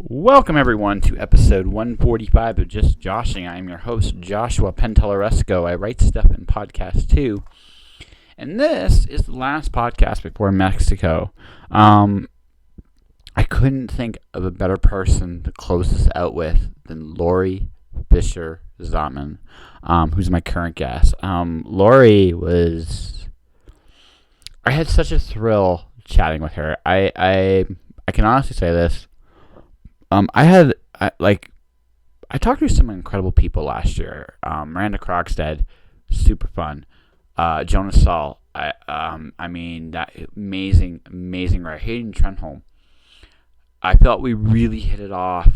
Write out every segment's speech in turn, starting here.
Welcome everyone to episode 145 of Just Joshing. I am your host, Joshua Penteleresco. I write stuff in podcast too. And this is the last podcast before Mexico. I couldn't think of a better person to close this out with than Laurie Fisher-Zottman, who's my current guest. Laurie was... I had such a thrill chatting with her. I can honestly say this. I talked to some incredible people last year. Miranda Krogstad, super fun. Jonas Saul, that amazing writer. Hayden Trenholm. I felt we really hit it off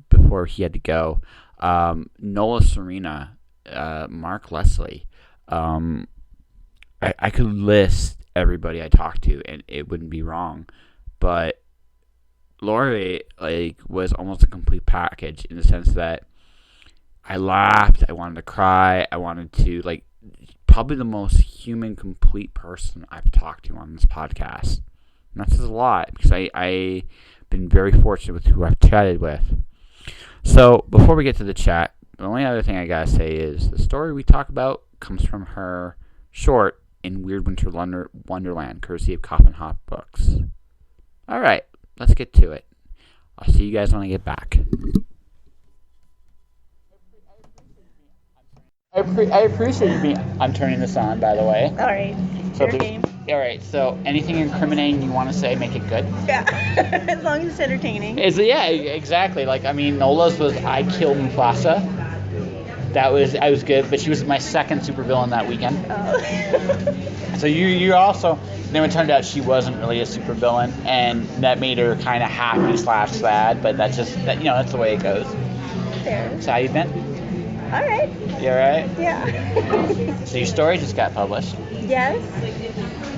before he had to go. Nola Serena, Mark Leslie. I could list everybody I talked to, and it wouldn't be wrong, but Laurie was almost a complete package in the sense that I laughed, I wanted to cry, I wanted to probably the most human, complete person I've talked to on this podcast. And that says a lot because I've been very fortunate with who I've chatted with. So before we get to the chat, the only other thing I gotta say is the story we talk about comes from her short in Weird Winter Wonderland, courtesy of Coffin Hop Books. All right. Let's get to it. I'll see you guys when I get back. I appreciate you I'm turning this on, by the way. All right. So game. All right. So anything incriminating you want to say, make it good. Yeah. As long as it's entertaining. Yeah, exactly. Nola's was I Kill Mufasa. I was good, but she was my second supervillain that weekend. Oh. So you also, then it turned out she wasn't really a supervillain, and that made her kind of happy/sad. But that's the way it goes. Fair. So how you been? All right. You all right? Yeah. So your story just got published. Yes.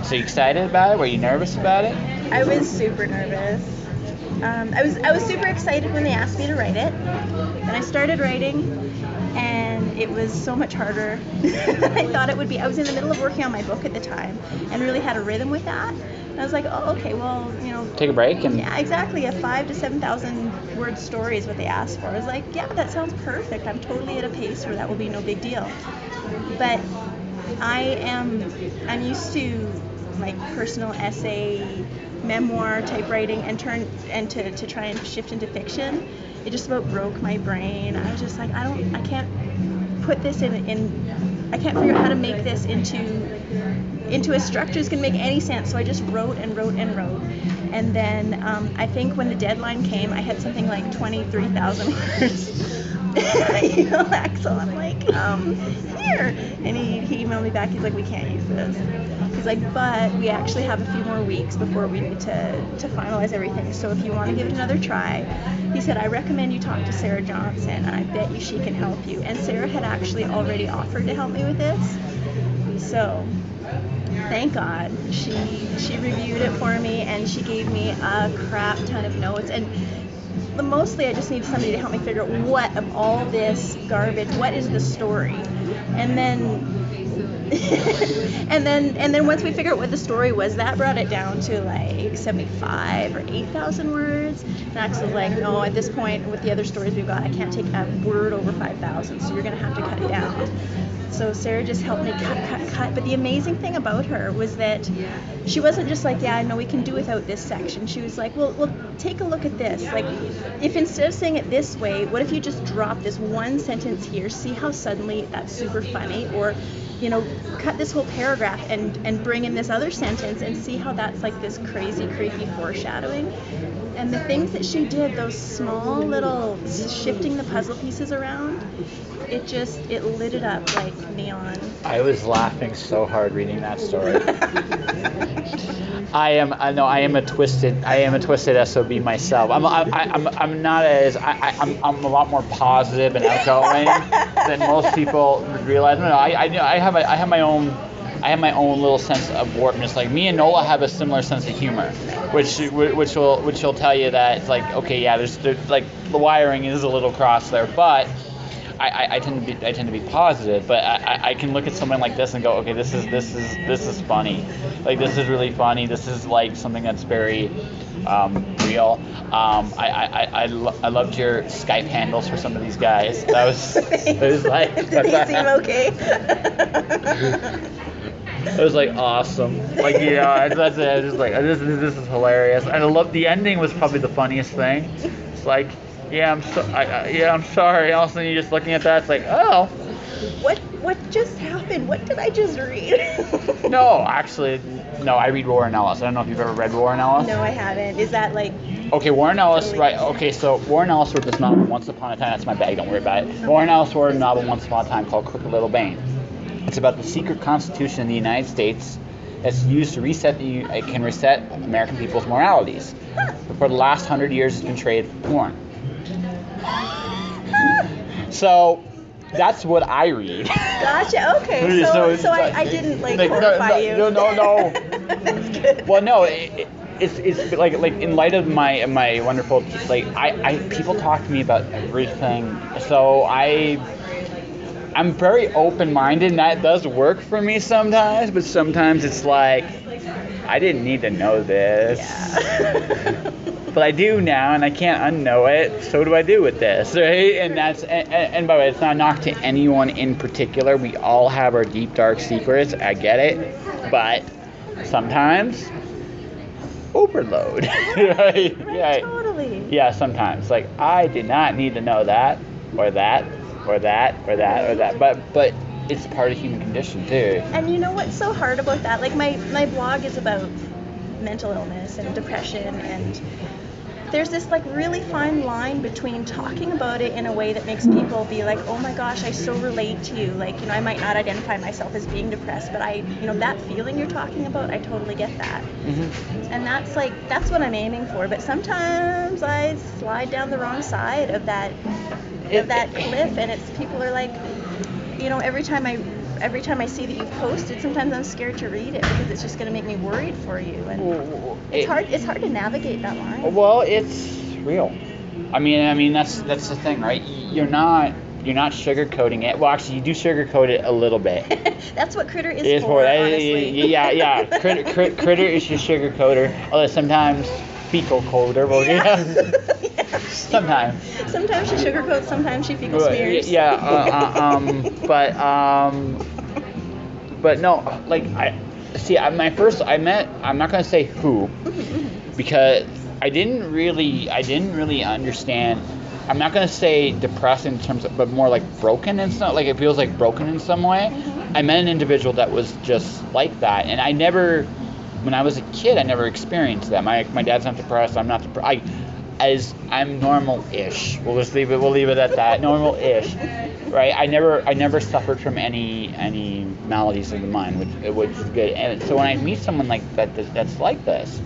So you excited about it? Were you nervous about it? I was super nervous. I was super excited when they asked me to write it. Then I started writing. And it was so much harder than I thought it would be. I was in the middle of working on my book at the time and really had a rhythm with that. And I was like, oh, okay, well, take a break. Yeah, exactly. A 5,000 to 7,000 word story is what they asked for. I was like, yeah, that sounds perfect. I'm totally at a pace where that will be no big deal. But I'm used to personal essay, memoir type writing and to try and shift into fiction. It just about broke my brain. I was just like, I can't put this I can't figure out how to make this into a structure that's going to make any sense. So I just wrote. And then I think when the deadline came, I had something like 23,000 words. Axel, I'm like, here. And he emailed me back. He's like, we can't use this. He's like, but we actually have a few more weeks before we need to finalize everything. So if you want to give it another try, he said, I recommend you talk to Sarah Johnson, and I bet you she can help you. And Sarah had actually already offered to help me with this. So thank God she reviewed it for me, and she gave me a crap ton of notes. And mostly I just need somebody to help me figure out what of all this garbage, what is the story? And then and then once we figured out what the story was, that brought it down to 75 or 8,000 words. And Axel's like, no, at this point with the other stories we've got, I can't take a word over 5,000, so you're going to have to cut it down. So Sarah just helped me cut. But the amazing thing about her was that she wasn't just like, yeah, I know we can do without this section. She was like, well, take a look at this. If instead of saying it this way, what if you just drop this one sentence here, see how suddenly that's super funny, or cut this whole paragraph and bring in this other sentence and see how that's this crazy, creepy foreshadowing. And the things that she did, those small little shifting the puzzle pieces around, it lit it up like neon. I was laughing so hard reading that story. I am a twisted SOB myself. I'm not as I'm a lot more positive and outgoing than most people realize. No, I have my own little sense of warpness. Me and Nola have a similar sense of humor, which will tell you that it's okay, yeah, there's the wiring is a little cross there, but I tend to be positive, but I can look at someone like this and go, okay, this is funny. Like, this is really funny. This is like something that's very real. I loved your Skype handles for some of these guys. That was it was like Did they seem okay? it was like awesome. Like that's it. I was just like this is hilarious. And I love the ending was probably the funniest thing. It's like I'm sorry. All of a sudden you're just looking at that. It's like oh. What just happened? What did I just read? No, actually, no. I read Warren Ellis. I don't know if you've ever read Warren Ellis. No, I haven't. Is that like? Okay, Warren Ellis, right? Okay, so Warren Ellis wrote this novel Once Upon a Time. That's my bag. Don't worry about it. Warren Ellis wrote a novel Once Upon a Time called Crooked Little Bane. It's about the secret constitution in the United States that's used to it can reset American people's moralities. But for the last 100 years, it's been traded for porn. So. That's what I read. Gotcha. Okay. So I didn't horrify you. No. That's good. Well, no. It's like in light of my wonderful I people talk to me about everything. So I'm very open-minded, and that does work for me sometimes. But sometimes it's like I didn't need to know this. Yeah. But I do now, and I can't unknow it. So what do I do with this, right? And that's and by the way, it's not a knock to anyone in particular. We all have our deep dark secrets. I get it, but sometimes overload. Right? Yeah. Totally. Yeah. Sometimes, like I did not need to know that, or that, or that, or that, or that. But it's part of the human condition too. And you know what's so hard about that? Like my blog is about mental illness and depression, and there's this like really fine line between talking about it in a way that makes people be like, oh my gosh, I so relate to you. Like, I might not identify myself as being depressed, but that feeling you're talking about, I totally get that. Mm-hmm. And that's what I'm aiming for. But sometimes I slide down the wrong side of that cliff, and it's people are like, every time I see that you've posted, sometimes I'm scared to read it because it's just going to make me worried for you, and it's hard to navigate that line. Well, it's real. I mean that's the thing, right? You're not sugarcoating it. Well, actually, you do sugarcoat it a little bit. That's what Critter is for, honestly. Yeah. Critter is your sugarcoater. Although sometimes fecal coater. Well, yeah. Sometimes. Sometimes she sugarcoats. Sometimes she fecal smears. Yeah. But no. Like I'm not gonna say who, because I didn't really understand. I'm not gonna say depressed in terms of, but more like broken and stuff. Like it feels like broken in some way. Mm-hmm. I met an individual that was just like that, and when I was a kid, I never experienced that. My dad's not depressed. I'm not depressed. I'm normal-ish. We'll leave it at that. Normal-ish, right? I never suffered from any maladies of the mind, which is good. And so when I meet someone like that's like this,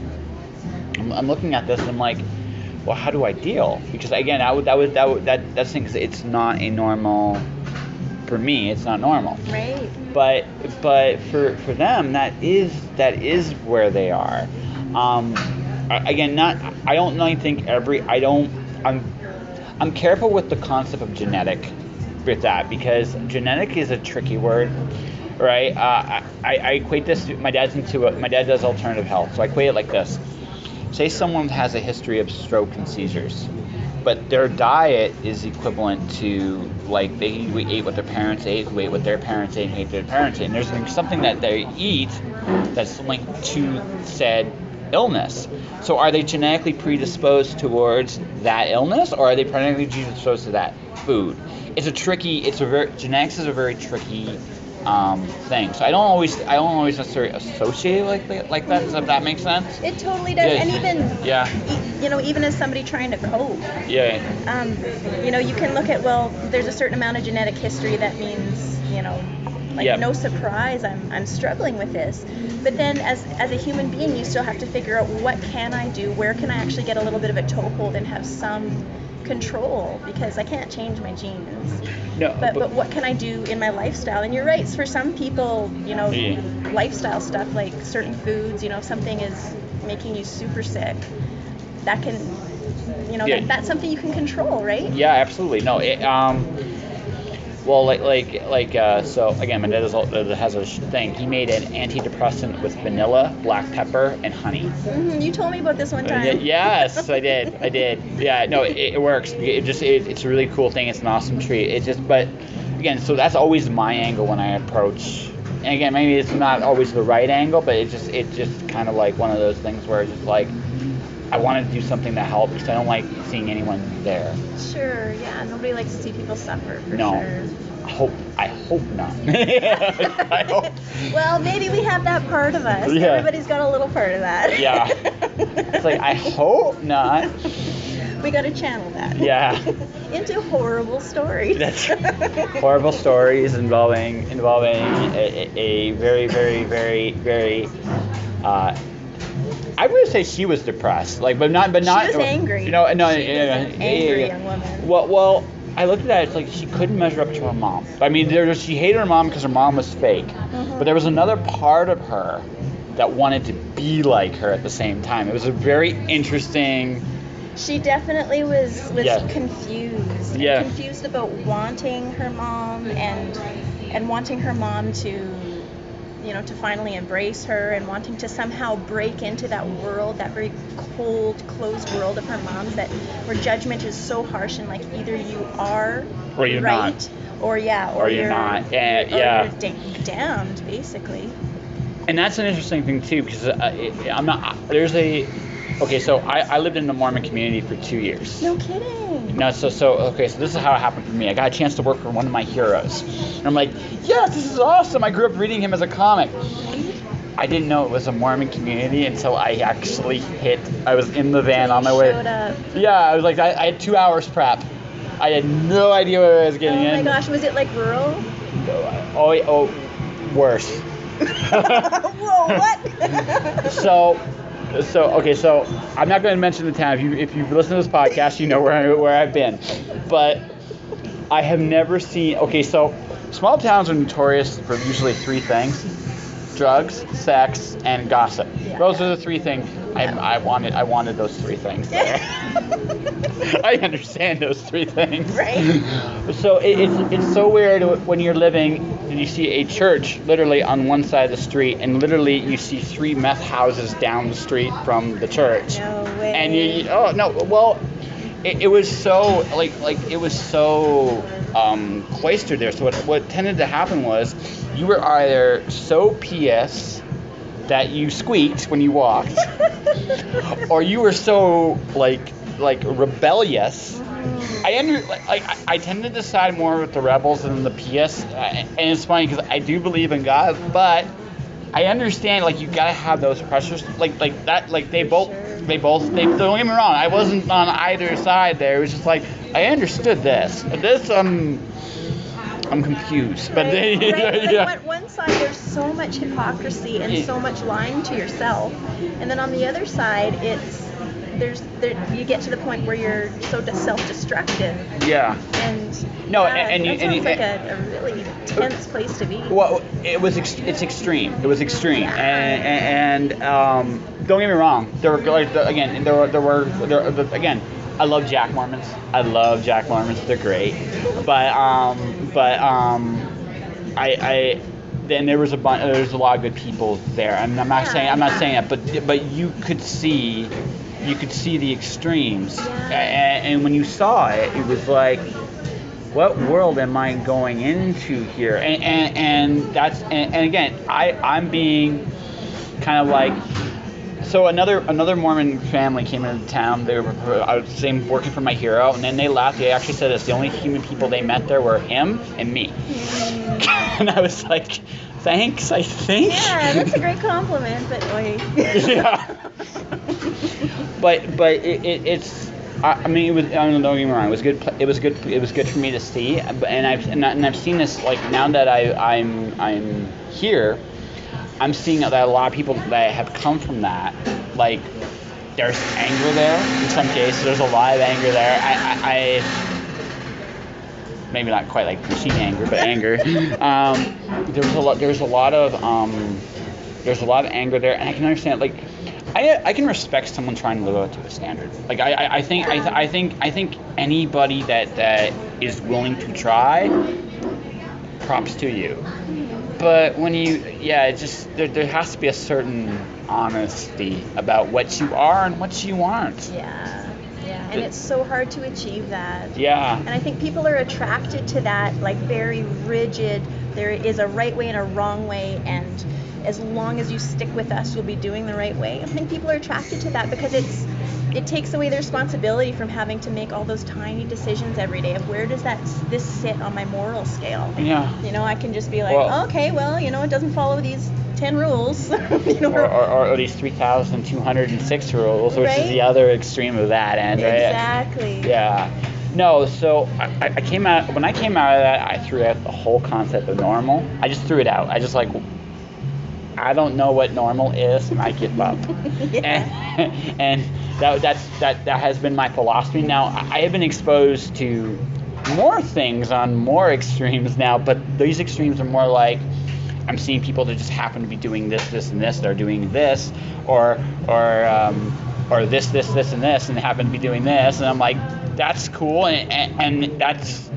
I'm looking at this and I'm like, well, how do I deal? Because again, that's the thing. It's not a normal. For me, it's not normal. Right. But for them, that is where they are. Again, I don't really think I'm careful with the concept of genetic with that, because genetic is a tricky word, right? I equate this to, my dad does alternative health, so I equate it like this. Say someone has a history of stroke and seizures, but their diet is equivalent to, like, they ate what their parents ate, who ate what their parents ate, and ate their parents ate. And there's something that they eat that's linked to said illness. So are they genetically predisposed towards that illness, or are they genetically predisposed to that food? Genetics is a very tricky thing. So I don't always necessarily associate it like that. Does that make sense? It totally does. Yeah. And even as somebody trying to cope. Yeah. You can look at, well, there's a certain amount of genetic history that means, no surprise, I'm struggling with this. But then as a human being, you still have to figure out, what can I do? Where can I actually get a little bit of a toehold and have some control? Because I can't change my genes. No, but what can I do in my lifestyle? And you're right, for some people, lifestyle stuff like certain foods, if something is making you super sick, that can, that's something you can control, right? Yeah, absolutely. No, Well, so again, my dad has a thing. He made an antidepressant with vanilla, black pepper, and honey. You told me about this one time. Yes, I did. Yeah, no, it works. It's a really cool thing. It's an awesome treat. But again, so that's always my angle when I approach. And again, maybe it's not always the right angle, but it's just kind of like one of those things where it's just like, I want to do something that helps because I don't like seeing anyone there. Sure, yeah. Nobody likes to see people suffer, for No. sure. I hope not. I hope. Well, maybe we have that part of us. Yeah. Everybody's got a little part of that. Yeah. It's like, I hope not. We got to channel that. Yeah. Into horrible stories. That's horrible stories involving a very, very, very, very. I would say she was depressed, but not. She was angry. She was an angry young woman. Well, I looked at that. It's like she couldn't measure up to her mom. I mean, she hated her mom because her mom was fake. Mm-hmm. But there was another part of her that wanted to be like her at the same time. It was a very interesting. She definitely was confused. Yeah. Confused about wanting her mom and wanting her mom to, to finally embrace her, and wanting to somehow break into that world, that very cold, closed world of her mom's, where judgment is so harsh, and like either you are or you're right, not. or you're not. You're damned, basically. And that's an interesting thing too, because I'm not. Okay, so I lived in the Mormon community for 2 years. No kidding. No, so this is how it happened for me. I got a chance to work for one of my heroes. And I'm like, yes, this is awesome. I grew up reading him as a comic. I didn't know it was a Mormon community until I actually I was in the van on my way. Showed up. Yeah, I was like, I had 2 hours prep. I had no idea what I was getting in. Oh my gosh, was it like rural? Oh, worse. Whoa, what? So I'm not going to mention the town. If you've listened to this podcast, you know where I've been. But I have never seen. Okay, so small towns are notorious for usually 3 things: drugs, sex, and gossip. Yeah. Those are the 3 things. I wanted those 3 things there. I understand those 3 things. Right. So it's so weird when you're living and you see a church literally on one side of the street, and literally you see 3 meth houses down the street from the church. No way. And it was so it was so cloistered there. So what tended to happen was you were either so PS that you squeaked when you walked, or you were so like rebellious. I tended to side more with the rebels than the PS, and it's funny because I do believe in God, but I understand you gotta have those pressures they both don't get me wrong, I wasn't on either side there. It was just like I understood this I'm confused, but right. yeah. One side there's so much hypocrisy and so much lying to yourself, and then on the other side you get to the point where you're so self-destructive. Yeah. And no, that sounds like and a really tense place to be. Well, it's extreme. It was extreme, and don't get me wrong. There were again. I love Jack Mormons. They're great, but then there was a lot of good people there. And I'm not saying that, but you could see the extremes, and when you saw it, it was like, what world am I going into here? And again, I'm being kind of like. So another Mormon family came into town. They were, I was saying, working for my hero, and then they laughed. They actually said this: the only human people they met there were him and me. And I was like, thanks, I think. Yeah, that's a great compliment, but wait. Yeah. But it's. I mean, it was. Don't get me wrong. It was good. It was good for me to see. And I've seen this now that I'm here. I'm seeing that a lot of people that have come from that, there's anger there in some cases. There's a lot of anger there. I maybe not quite like machine anger, but anger. There's a lot of anger there, and I can understand. I can respect someone trying to live up to a standard. I think anybody that is willing to try props to you. But when it just there has to be a certain honesty about what you are and what you aren't. Yeah, and it's so hard to achieve that. Yeah. And I think people are attracted to that, like, very rigid, there is a right way and a wrong way, and as long as you stick with us, you'll be doing the right way. I think people are attracted to that because it takes away the responsibility from having to make all those tiny decisions every day of where does this sit on my moral scale. Yeah. I can just be like, okay, well, it doesn't follow these 10 rules. Or these 3,206 rules, which is the other extreme of that end, right? Exactly. Yeah. No, so I came out, when I came out of that, I threw out the whole concept of normal. I just threw it out. I just I don't know what normal is, and I give up. And that has been my philosophy. Now, I have been exposed to more things on more extremes now, but these extremes are more like I'm seeing people that just happen to be doing this, and this. They're doing this, or this, and this, and they happen to be doing this, and I'm like, that's cool, and that's,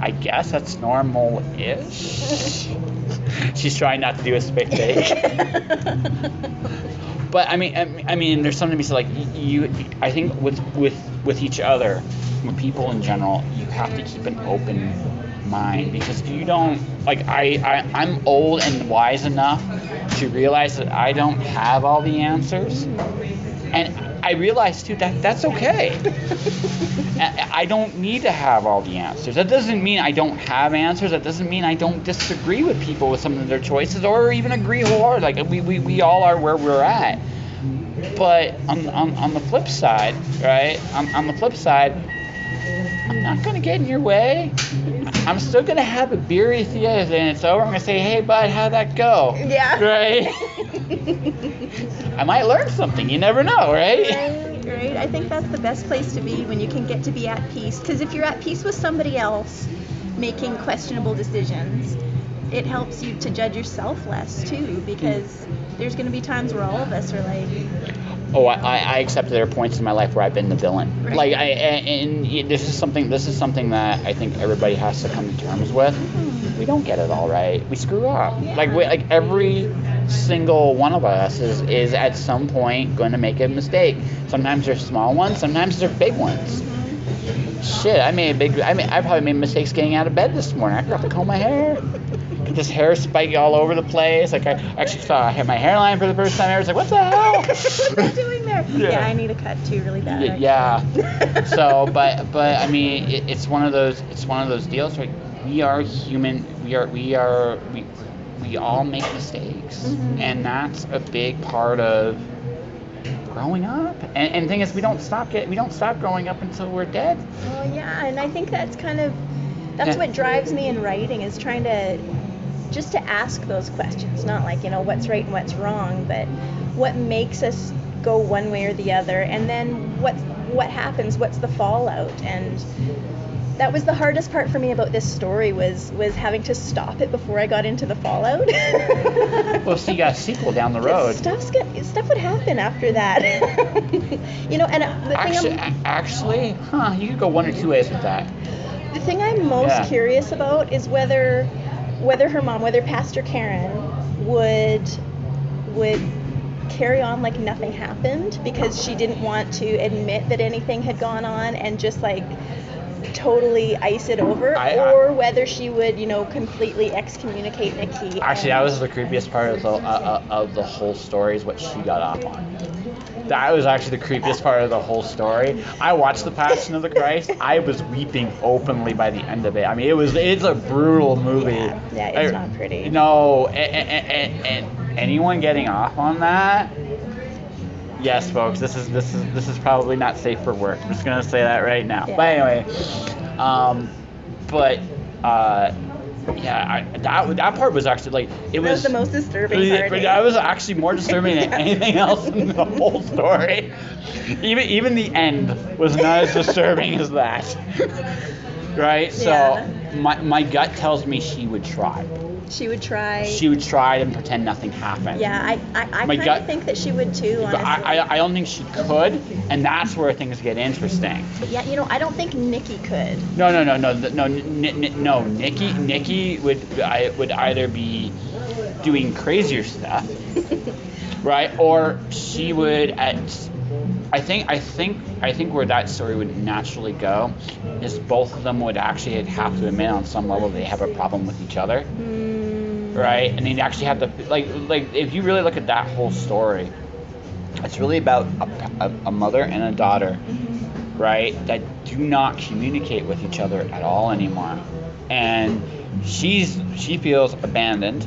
I guess that's normal-ish. She's trying not to do a spit take. But I mean, there's something to be said. Like I think with each other, with people in general, you have to keep an open mind, because you don't, like, I'm old and wise enough to realize that I don't have all the answers, and I realize too that that's okay. I don't need to have all the answers. That doesn't mean I don't have answers. That doesn't mean I don't disagree with people with some of their choices, or even agree wholeheartedly. Like we all are where we're at. But on the flip side, right? On the flip side, I'm not gonna get in your way. I'm still gonna have a beer with you, and it's over. I'm gonna say, "Hey, bud, how'd that go?" Yeah. Right. I might learn something. You never know, right? Right. I think that's the best place to be, when you can get to be at peace. Because if you're at peace with somebody else making questionable decisions, it helps you to judge yourself less too. Because there's going to be times where all of us are like, oh, I accept there are points in my life where I've been the villain. Right. Like and this is something that I think everybody has to come to terms with. We don't get it all right. We screw up. Yeah. Like every single one of us is at some point going to make a mistake. Sometimes they're small ones. Sometimes they're big ones. Shit, I probably made mistakes getting out of bed this morning. I forgot to comb my hair. This hair spike all over the place. Like I actually saw I had my hairline for the first time. I was like, "What the hell?" What's that doing there? Yeah, I need a cut too, really bad. Yeah. So, but I mean, it's one of those deals. Right? We are human. We all make mistakes, and that's a big part of growing up. And the thing is, we don't stop growing up until we're dead. Well, yeah, and I think that's what drives me in writing, is trying to just to ask those questions, not like, what's right and what's wrong, but what makes us go one way or the other, and then what happens, what's the fallout. And that was the hardest part for me about this story, was having to stop it before I got into the fallout. Well, so you got a sequel down the road. Stuff would happen after that. And you could go one or two ways with that. The thing I'm most curious about is whether her mom, whether Pastor Karen would carry on like nothing happened, because she didn't want to admit that anything had gone on and just like totally ice it over, or whether she would, completely excommunicate Nikki. Actually, that was the creepiest part of the whole story, is what she got off on. That was actually the creepiest part of the whole story. I watched The Passion of the Christ. I was weeping openly by the end of it. I mean, it's a brutal movie. Yeah, it's not pretty. No, and anyone getting off on that, yes, folks, this is probably not safe for work. I'm just gonna say that right now. Yeah. But anyway, that part was actually like that was the most disturbing part. That was actually more disturbing than anything else in the whole story. Even the end was not as disturbing as that. Right? So my gut tells me she would try. She would try. She would try and pretend nothing happened. Yeah, I kind of think that she would too, honestly. But I don't think she could, and that's where things get interesting. Yeah, I don't think Nikki could. No. Nikki would either be doing crazier stuff, right? Or she would. I think where that story would naturally go is both of them would actually have to admit on some level they have a problem with each other, right? And they'd actually have to like if you really look at that whole story, it's really about a mother and a daughter, right? That do not communicate with each other at all anymore, and she feels abandoned.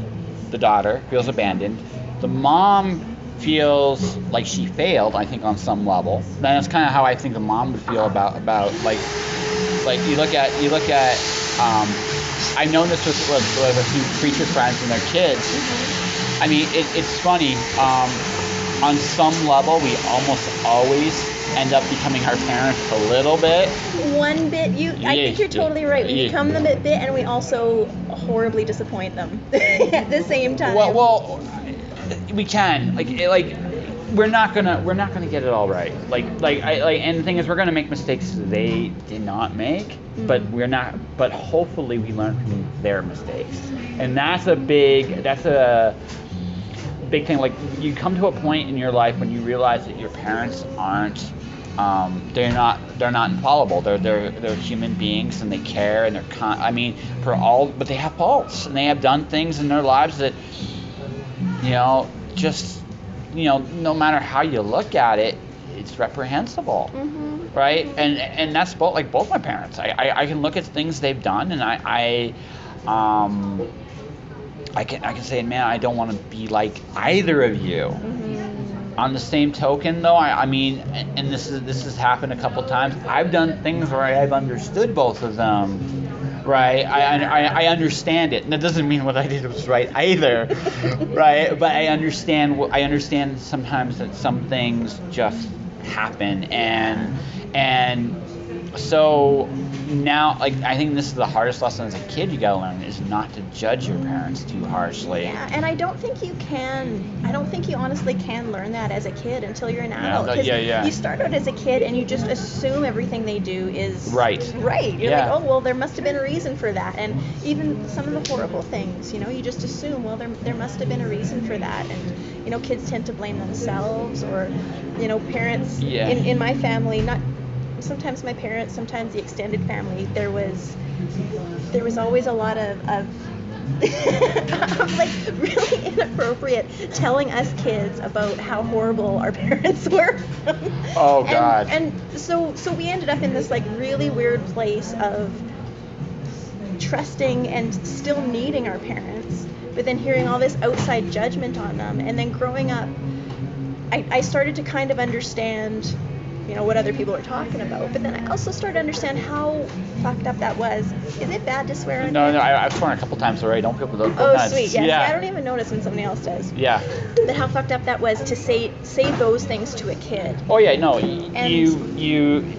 The daughter feels abandoned. The mom feels like she failed, I think, on some level. Then that's kind of how I think the mom would feel about like you look at I've known this with a few preacher friends and their kids. I mean, it's funny. On some level, we almost always end up becoming our parents a little bit. One bit, I think you're totally right. We become them a bit, and we also horribly disappoint them at the same time. Well, we can like we're not gonna get it all right. And the thing is, we're gonna make mistakes they did not make, but But hopefully, we learn from their mistakes, and that's a big thing. Like, you come to a point in your life when you realize that your parents aren't. They're not infallible. They're human beings, and they care, and but they have faults, and they have done things in their lives that, no matter how you look at it, it's reprehensible, right? And that's both my parents. I can look at things they've done, and I can say, man, I don't want to be like either of you. On the same token, though, I mean, and this has happened a couple times. I've done things where I've understood both of them. Right, I understand it, and that doesn't mean what I did was right either, right? But I understand sometimes that some things just happen, and so now, like, I think this is the hardest lesson as a kid you gotta learn, is not to judge your parents too harshly. Yeah, and I don't think you honestly can learn that as a kid until you're an adult. You start out as a kid and you just assume everything they do is right. You're like, oh, well, there must have been a reason for that. And even some of the horrible things, you just assume, well, there must have been a reason for that. And, kids tend to blame themselves, or, parents in my family, sometimes my parents, sometimes the extended family, there was always a lot of like really inappropriate telling us kids about how horrible our parents were. Oh God. And so we ended up in this like really weird place of trusting and still needing our parents, but then hearing all this outside judgment on them. And then growing up, I started to kind of understand what other people are talking about, but then I also started to understand how fucked up that was. Is it bad to swear on? No, I've sworn a couple times already. Don't people don't. Oh, sweet. Yeah. See, I don't even notice when somebody else does. Yeah. But how fucked up that was to say those things to a kid. Oh yeah, no.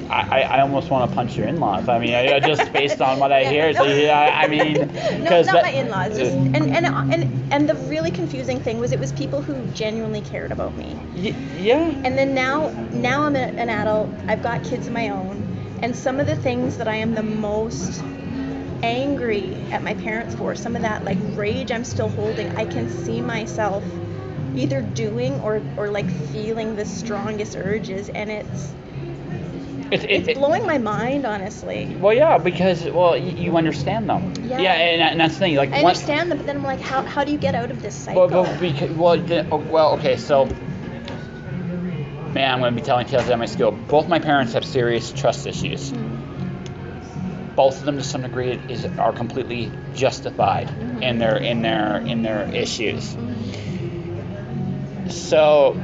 I almost want to punch your in-laws. I mean, just based on what I hear. So I mean, no, not my in-laws. Just and the really confusing thing was it was people who genuinely cared about me. Yeah. And then now I'm an adult. I've got kids of my own, and some of the things that I am the most angry at my parents for, some of that like rage I'm still holding, I can see myself either doing or like feeling the strongest urges, and it's blowing my mind, honestly. Well, yeah, because you understand them. Yeah, and that's the thing. Like, I understand them, but then I'm like, how do you get out of this cycle? Okay, so. Man, I'm going to be telling tales at my school. Both my parents have serious trust issues. Both of them, to some degree, are completely justified in their issues. So,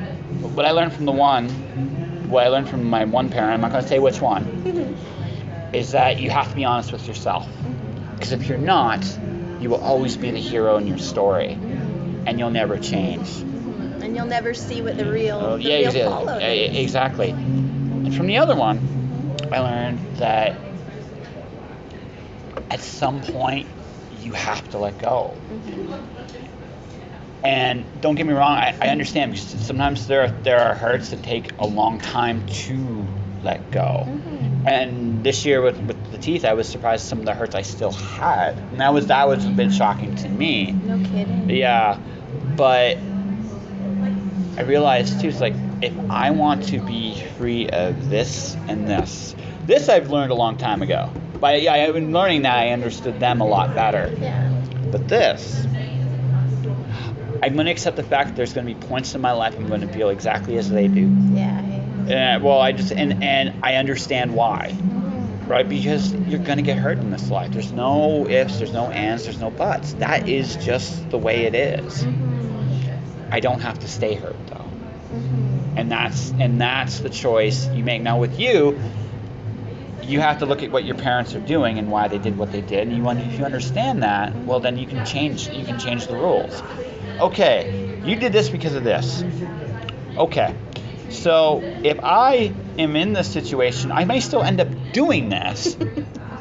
what I learned from my one parent, I'm not going to say which one, is that you have to be honest with yourself. Because if you're not, you will always be the hero in your story, and you'll never change. And you'll never see what the real fallout is. Exactly. And from the other one, I learned that at some point you have to let go. Mm-hmm. And don't get me wrong, I understand, because sometimes there are hurts that take a long time to let go. Mm-hmm. And this year with the teeth, I was surprised some of the hurts I still had, and that was a bit shocking to me. No kidding. Yeah, but I realized too, it's like, if I want to be free of this and this I've learned a long time ago. But yeah, I've been learning that I understood them a lot better. Yeah. But this, I'm going to accept the fact that there's going to be points in my life I'm going to feel exactly as they do. Yeah. Well, I just and I understand why, Mm-hmm. right? Because you're going to get hurt in this life. There's no ifs, there's no ands, there's no buts. That is just the way it is. Mm-hmm. I don't have to stay hurt though. Mm-hmm. And that's the choice you make. Now with you have to look at what your parents are doing and why they did what they did. And if you understand that, well, then you can change the rules. Okay, you did this because of this. Okay, so if I am in this situation, I may still end up doing this.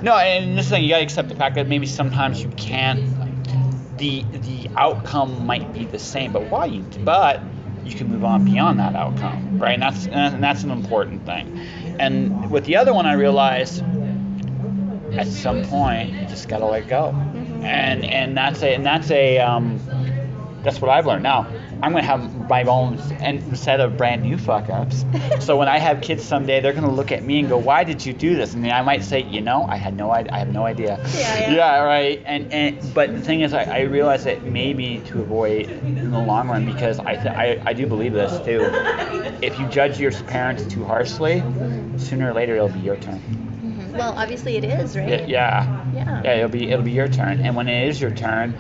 No, and this thing, you gotta accept the fact that maybe sometimes you can't. The outcome might be the same, but you can move on beyond that outcome, right? And that's an important thing. And with the other one, I realized at some point you just gotta let go, Mm-hmm. and that's what I've learned. Now I'm gonna have my own set of brand new fuck ups. So when I have kids someday, they're gonna look at me and go, "Why did you do this?" And then I might say, I have no idea. Yeah. Yeah, right. And but the thing is, I realize that maybe to avoid in the long run, because I do believe this too. If you judge your parents too harshly, sooner or later it'll be your turn. Mm-hmm. Well, obviously it is, right? Yeah. It'll be your turn, and when it is your turn,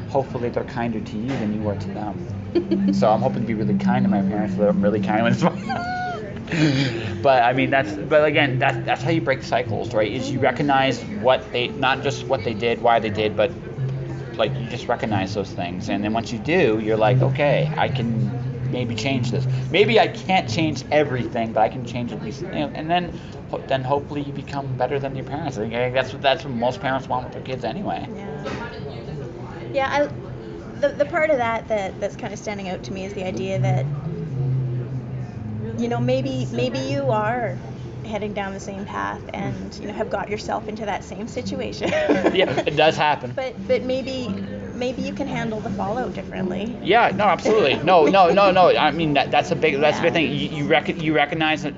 hopefully they're kinder to you than you were to them. So I'm hoping to be really kind to my parents, so I'm really kind when it's my But again, that's how you break cycles, right? Is you recognize not just what they did, why they did, but like you just recognize those things, and then once you do, you're like, okay, I can maybe change this. Maybe I can't change everything, but I can change at least, and then hopefully you become better than your parents. I think that's what most parents want with their kids anyway. Yeah. The part of that's kind of standing out to me is the idea that, maybe you are heading down the same path and have got yourself into that same situation. Yeah, it does happen. But maybe you can handle the fallout differently. Yeah, no, absolutely. No. I mean that's a big thing. You recognize that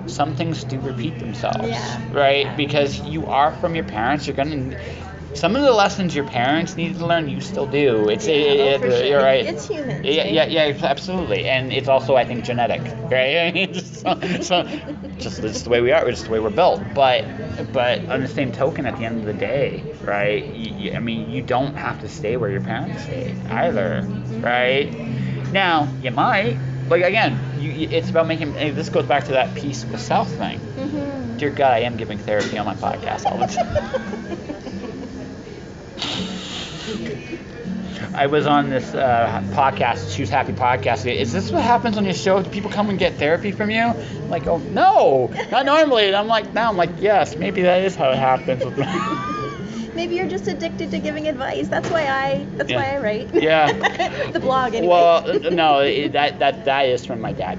some things do repeat themselves, right? Because you are from your parents. Some of the lessons your parents needed to learn, you still do. For sure. You're right. It's human. Yeah, absolutely. And it's also, I think, genetic, right? so just it's the way we are. It's just the way we're built. But on the same token, at the end of the day, right? You don't have to stay where your parents stayed either, right? Now you might. Like again, it's about making. This goes back to that peace with self thing. Mm-hmm. Dear God, I am giving therapy on my podcast all the time. I was on this podcast, Choose Happy podcast. Is this what happens on your show? Do people come and get therapy from you? I'm like, oh no, not normally. And I'm like, yes, maybe that is how it happens with me. Maybe you're just addicted to giving advice. That's why I write. Yeah. The blog anyway. Well, no, that is from my dad.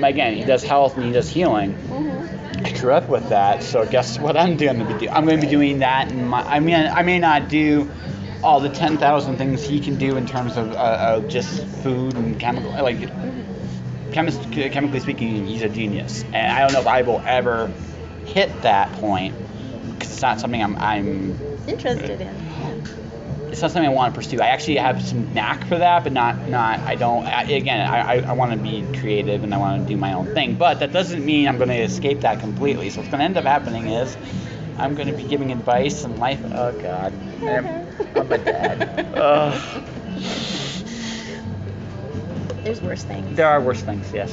Again, he does health and he does healing. Mm-hmm. I grew up with that, so guess what I'm going to be doing? I'm going to be doing that. I may not do all the 10,000 things he can do in terms of just food and chemical, chemically speaking, he's a genius. And I don't know if I will ever hit that point, because it's not something I'm interested in. It's not something I want to pursue. I actually have some knack for that, but I want to be creative and I want to do my own thing. But that doesn't mean I'm going to escape that completely. So what's going to end up happening is I'm going to be giving advice in life. Oh, God. I'm a dad. There's worse things. There are worse things, yes.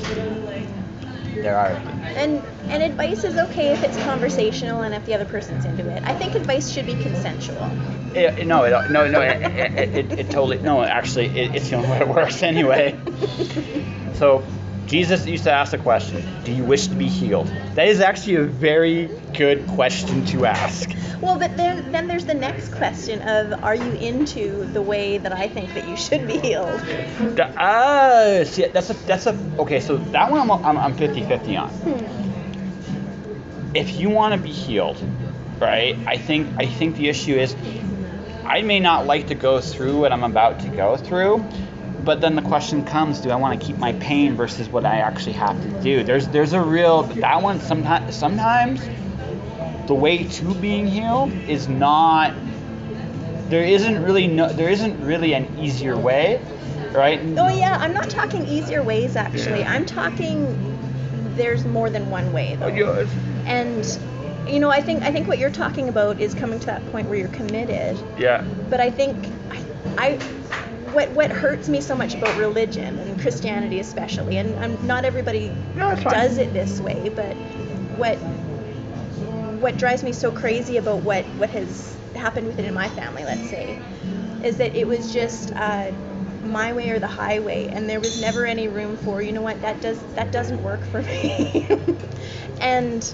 There are. And advice is okay if it's conversational and if the other person's into it. I think advice should be consensual. It totally, no, actually, it's the only way it works anyway. So, Jesus used to ask the question, do you wish to be healed? That is actually a very good question to ask. Well, but then there's the next question of, are you into the way that I think that you should be healed? See, that's a okay. So that one I'm 50-50 on. If you want to be healed, right? I think the issue is, I may not like to go through what I'm about to go through, but then the question comes: do I want to keep my pain versus what I actually have to do? There's a real that one. Sometimes the way to being healed is not. There isn't really an easier way, right? Oh yeah, I'm not talking easier ways actually. Yeah. I'm talking there's more than one way though. Yes. And I think what you're talking about is coming to that point where you're committed. Yeah. But I think what hurts me so much about religion and Christianity especially, and not everybody does it this way, but what drives me so crazy about what has happened with it in my family, let's say, is that it was just my way or the highway, and there was never any room for, that doesn't work for me. And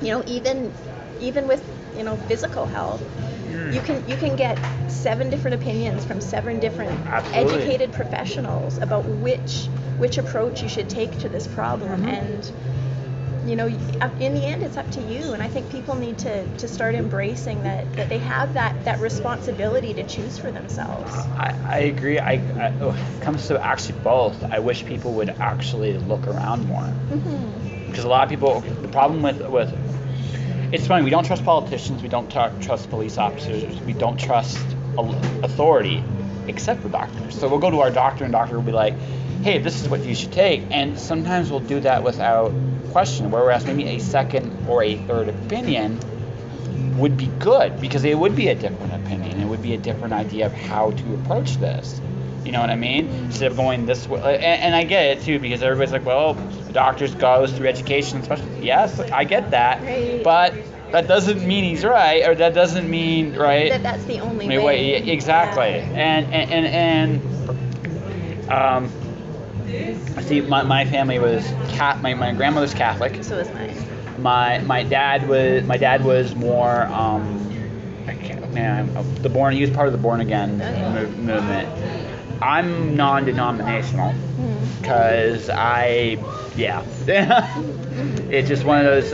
even with physical health, you can get 7 different opinions from 7 different Absolutely. Educated professionals about which approach you should take to this problem. Mm-hmm. And in the end, it's up to you. And I think people need to start embracing that they have that responsibility to choose for themselves. I agree. When it comes to actually both, I wish people would actually look around more. Mm-hmm. Because a lot of people, the problem with it's funny, we don't trust politicians, we don't trust police officers, we don't trust authority, except for doctors. So we'll go to our doctor, and doctor will be like, hey, this is what you should take. And sometimes we'll do that without question, whereas maybe a second or a third opinion would be good, because it would be a different opinion. It would be a different idea of how to approach this. You know what I mean? Instead of going this way. And I get it, too, because everybody's like, well, doctors goes through education, especially. Yes, I get that. Right. But that doesn't mean he's right, or that doesn't mean, right? That's the only way. Exactly. Yeah. See, my family was my grandmother's Catholic. So was mine. My dad was more he was part of the born again movement. I'm non-denominational because it's just one of those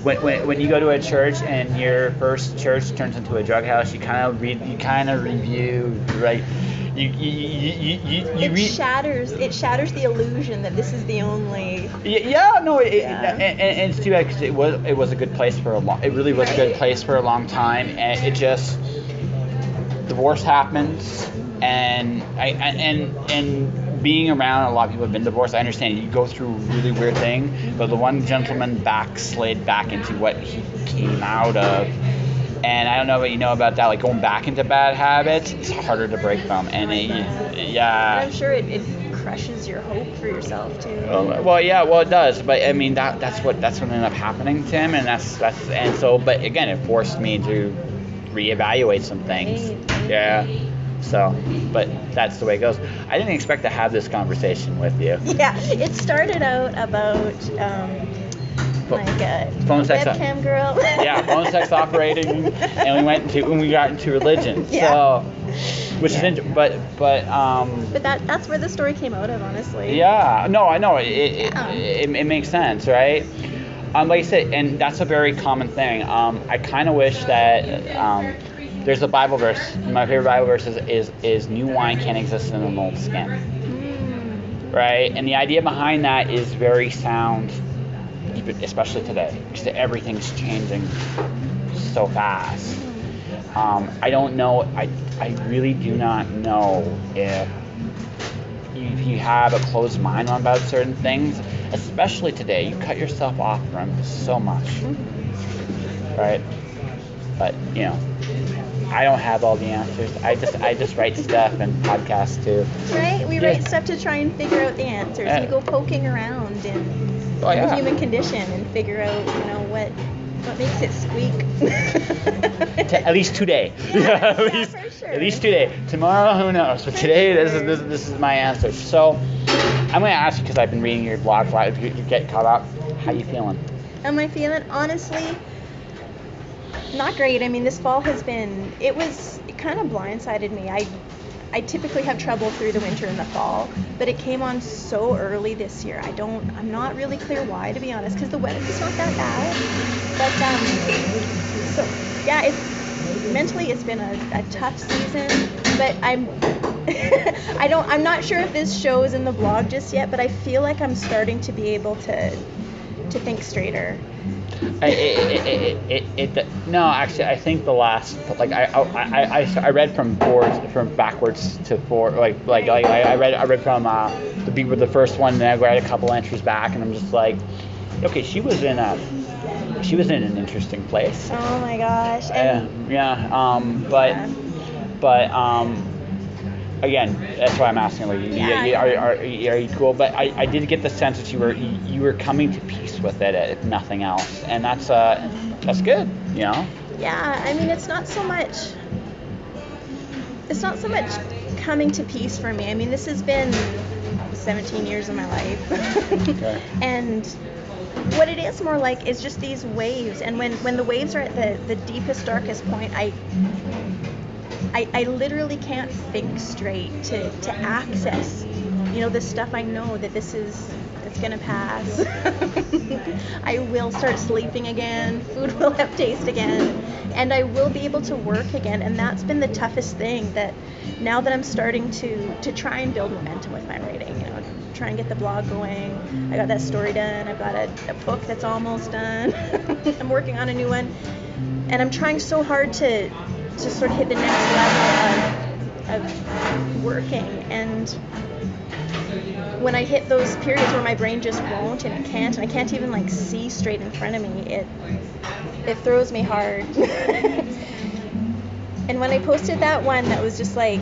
when you go to a church and your first church turns into a drug house, you kind of review, right? It shatters the illusion that this is the only. And it's too bad, because it was a good place for a long. It really was a good place for a long time, and it just divorce happens, and being around a lot of people have been divorced. I understand you go through a really weird thing, but the one gentleman backslid back into what he came out of. And I don't know what you know about that, like going back into bad habits, it's harder to break them. And I'm sure it crushes your hope for yourself too. It does. But I mean, that's what ended up happening to him, and so. But again, it forced me to reevaluate some things. Right. Yeah. So, but that's the way it goes. I didn't expect to have this conversation with you. Yeah, it started out about. Phone sex webcam girl. Yeah, phone sex operating, and we got into religion. Yeah. So, which is interesting, but that's where the story came out of, honestly. Yeah, no, I know it makes sense, right? Like I said, and that's a very common thing. I kind of wish that there's a Bible verse. My favorite Bible verse is new wine can't exist in an old skin, right? And the idea behind that is very sound. Especially today, because everything's changing so fast. I don't know. I really do not know if you have a closed mind about certain things, especially today. You cut yourself off from so much, right? But I don't have all the answers. I just write stuff and podcasts too. Right? We write stuff to try and figure out the answers. We go poking around in the human condition and figure out, what makes it squeak. At least today. For sure. At least today. Tomorrow, who knows? But today, this is my answer. So, I'm going to ask you because I've been reading your blog. If you get caught up, how you feeling? Am I feeling? Honestly, not great. I mean, this fall it kind of blindsided me. I typically have trouble through the winter and the fall, but it came on so early this year. I'm not really clear why, to be honest, because the weather's not that bad. But so yeah, mentally it's been a tough season. But I'm not sure if this shows in the blog just yet, but I feel like I'm starting to be able to think straighter. No, actually, I think the last, like, I read from backwards to forward, I read from the first one, and I read a couple entries back, and I'm just like, okay, she was in an interesting place. Oh my gosh. Again, that's why I'm asking. Are you cool? But I did get the sense that you were coming to peace with it, if nothing else, and that's good, you know. Yeah, I mean, it's not so much coming to peace for me. I mean, this has been 17 years of my life, Okay. And what it is more like is just these waves, and when the waves are at the deepest, darkest point, I literally can't think straight to access, this stuff. I know that it's gonna pass. I will start sleeping again, food will have taste again, and I will be able to work again. And that's been the toughest thing, that now that I'm starting to try and build momentum with my writing, try and get the blog going. I got that story done, I've got a book that's almost done. I'm working on a new one, and I'm trying so hard to sort of hit the next level of working. And when I hit those periods where my brain just won't and it can't, and I can't even see straight in front of me, it throws me hard. And when I posted that one, that was just I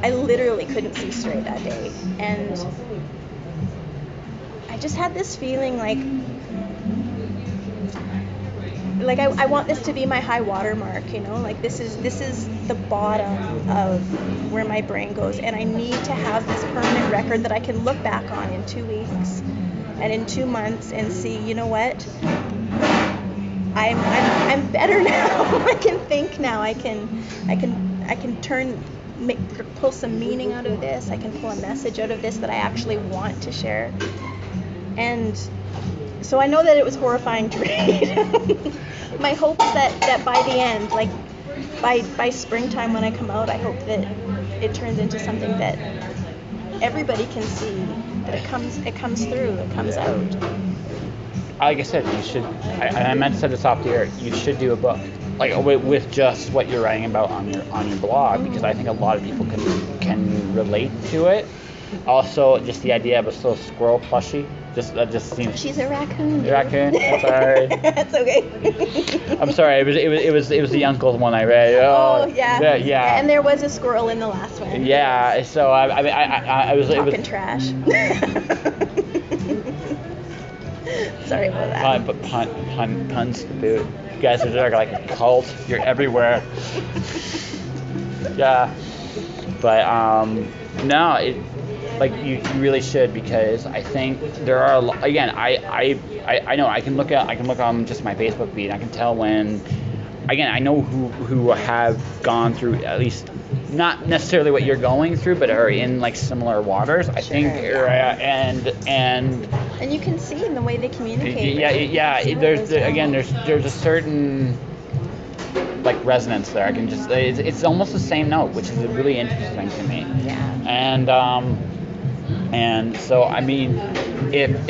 literally couldn't see straight that day, and I just had this feeling I want this to be my high water mark, this is the bottom of where my brain goes, and I need to have this permanent record that I can look back on in 2 weeks and in 2 months and see, you know what, I'm better now. I can think now. I can pull some meaning out of this. I can pull a message out of this that I actually want to share. And so I know that it was horrifying to read. My hope is that by the end, by springtime when I come out, I hope that it turns into something that everybody can see, that it comes through, it comes out. Like I said, you should. I meant to say this off the air. You should do a book, with just what you're writing about on your blog, because I think a lot of people can relate to it. Also, just the idea of a little squirrel plushie. That just seems. She's a raccoon. A raccoon. I'm sorry. That's okay. I'm sorry. It was the uncle's one I read. Oh yeah. Yeah. And there was a squirrel in the last one. Yeah. So I was. Talking trash. Sorry about that. But puns to boot. You guys are like a cult. You're everywhere. Yeah. But no, you really should, because I think there are, again, I know I can look on just my Facebook feed. I can tell when, again, I know who have gone through, at least not necessarily what you're going through, but are in similar waters. I think, and you can see in the way they communicate. Yeah. There's a certain resonance there. I can just, it's almost the same note, which is really interesting to me. Yeah. And so, I mean, if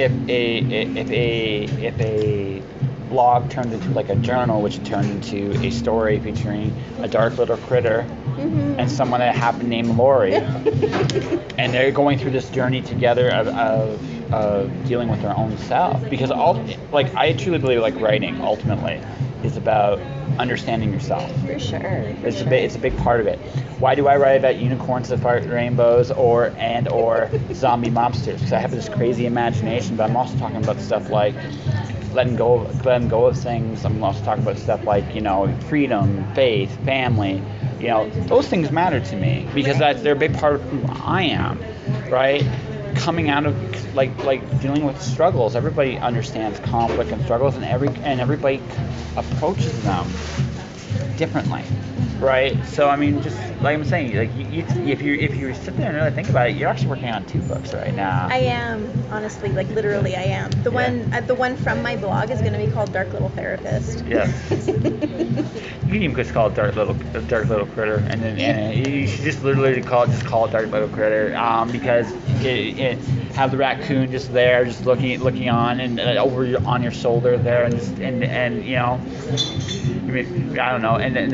a blog turned into a journal, which turned into a story featuring a dark little critter and someone that happened named Laurie, and they're going through this journey together of dealing with their own self, because I truly believe writing ultimately is about understanding yourself. For sure. It's a big part of it. Why do I write about unicorns that fight rainbows or zombie mobsters? Because I have this crazy imagination, but I'm also talking about stuff like letting go of things. I'm also talking about stuff like, freedom, faith, family. Those things matter to me, because they're a big part of who I am, right? coming out of like dealing with struggles. Everybody understands conflict and struggles, and everybody approaches them differently, right? So I mean, just like I'm saying, like if you sit there and really think about it, you're actually working on 2 books right now. I am, honestly, like literally, I am. The one from my blog is going to be called Dark Little Therapist. Yeah. You can even just call it Dark Little Critter, and then you should just literally call it Dark Little Critter, because it have the raccoon just there, just looking on and on your shoulder there, and you know. I don't know, and then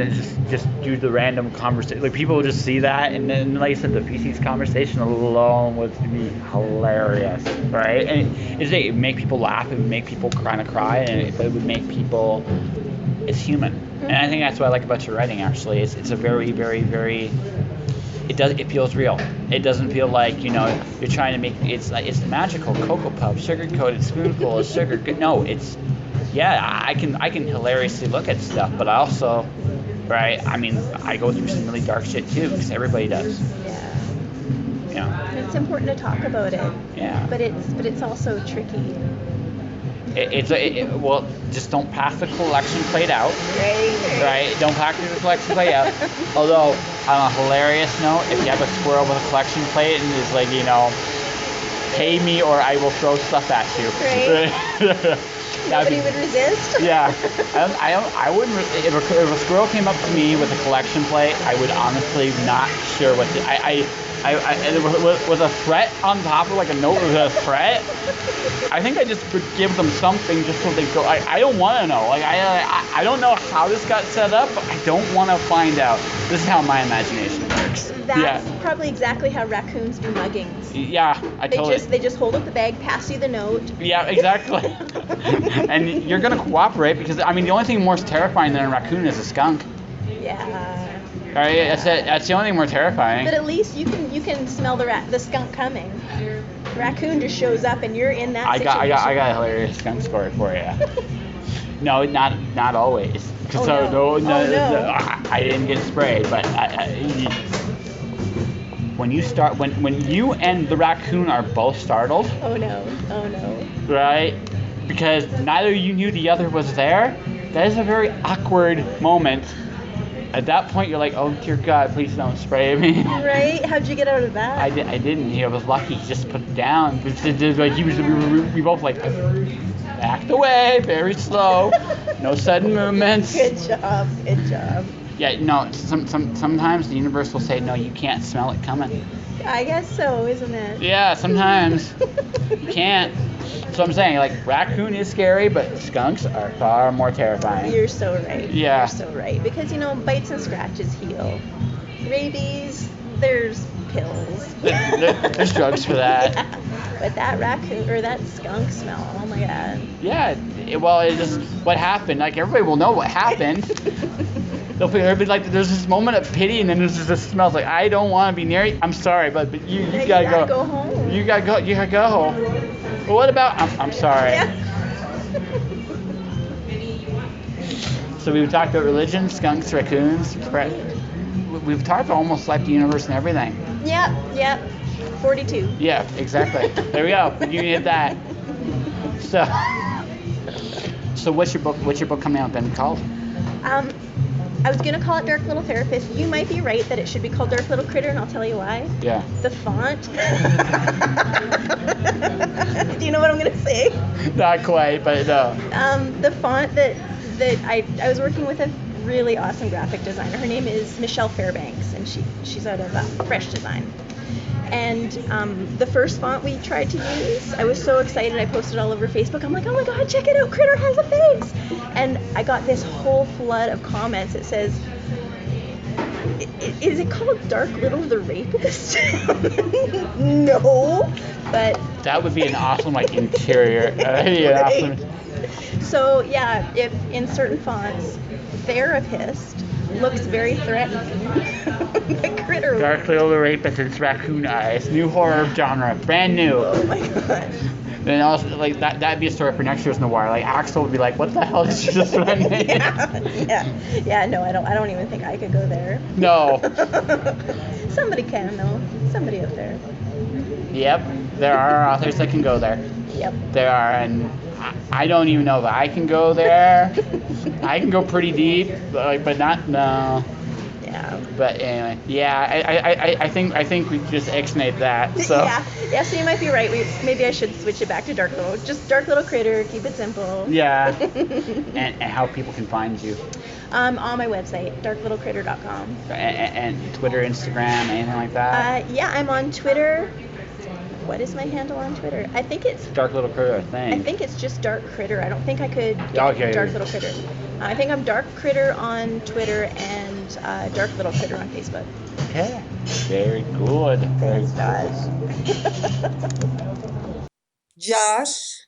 just do the random conversation. Like people will just see that, and then like I said, the PC's conversation alone would be hilarious, right? And it make people laugh, it would make people kind of cry, and it would make people. It's human, and I think that's what I like about your writing. Actually, it's a very, very, very. It feels real. It doesn't feel like you're trying to make it's magical Cocoa Puff, sugar coated spoonful of sugar. No, it's. Yeah, I can hilariously look at stuff, but I also, right? I mean, I go through some really dark shit too, because everybody does. Yeah. Yeah. It's important to talk about it. Yeah. But it's also tricky. Well, just don't pass the collection plate out. Right. Don't pass the collection plate out. Although, on a hilarious note, if you have a squirrel with a collection plate and is like, pay me or I will throw stuff at you. Right. Nobody would resist. Yeah, I wouldn't. If a squirrel came up to me with a collection plate, I would honestly not sure what to. With a threat on top of like a note with a threat. I think I just would give them something just so they go. I don't want to know. Like I don't know how this got set up, but I don't want to find out. This is how my imagination works. That's probably exactly how raccoons do muggings. Yeah, They just hold up the bag, pass you the note. Yeah, exactly. And you're gonna cooperate because I mean the only thing more terrifying than a raccoon is a skunk. Yeah. All right, that's the only thing more terrifying. But at least you can smell the skunk coming. Raccoon just shows up and you're in that situation. I got a hilarious skunk story for you. No, not always. Oh, so no. I didn't get sprayed, but when you and the raccoon are both startled. Oh no. Right? Because neither you knew the other was there. That is a very awkward moment. At that point, you're like, oh dear God, please don't spray me. Right? How'd you get out of that? I didn't. I was lucky. He just put it down. We both like backed away, very slow, no sudden movements. Good job. Yeah, no. Sometimes the universe will say, no, you can't smell it coming. I guess so, isn't it? Yeah, sometimes you can't. So I'm saying, like, raccoon is scary, but skunks are far more terrifying. You're so right. Yeah. You're so right. Because, bites and scratches heal. Rabies, there's pills. There's drugs for that. Yeah. But that raccoon, or that skunk smell, oh my God. Yeah, it's just what happened. Like, everybody will know what happened. They'll be like, there's this moment of pity, and then there's just this smell. Like, I don't want to be near you. I'm sorry, but you gotta go home. You gotta go. Well, what about? I'm sorry. Yeah. So we've talked about religion, skunks, raccoons. We've talked about almost like the universe and everything. Yep. 42. Yeah, exactly. There we go. You hit that. So what's your book coming out then called? I was gonna call it Dark Little Therapist. You might be right that it should be called Dark Little Critter, and I'll tell you why. Yeah. The font. Do you know what I'm gonna say? Not quite, but no. The font that I was working with a really awesome graphic designer. Her name is Michelle Fairbanks, and she's out of Fresh Design. And the first font we tried to use, I was so excited. I posted all over Facebook. I'm like, oh my God, check it out. Critter has a face. And I got this whole flood of comments. It says, is it called Dark Little the Rapist? No. But that would be an awesome interior. Awesome. So yeah, if in certain fonts, therapist looks very threatening. The Critter. Dark Little the Rapist, it's raccoon eyes, new horror genre, brand new. Oh my gosh. Then also that'd be a story for next year's Noir. Like Axel would be like, what the hell is she just threatening? Yeah. No, I don't even think I could go there. No. Somebody can though. Somebody up there. Yep, there are authors that can go there. Yep. There are, and I don't even know if I can go there. I can go pretty deep, but not no. Yeah. But anyway, yeah, I think we just ixnayed that. So Yeah. So you might be right. Maybe I should switch it back to Dark Little. Just Dark Little Critter. Keep it simple. yeah, and how people can find you. On my website, darklittlecritter.com. And Twitter, Instagram, anything like that. Yeah, I'm on Twitter. What is my handle on Twitter? I think it's Dark Little Critter. I think it's just Dark Critter. I don't think I could. Okay. Dark Little Critter. I think I'm Dark Critter on Twitter and Dark Little Critter on Facebook. Okay. Very good. Very Thanks, Josh.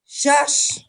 Josh.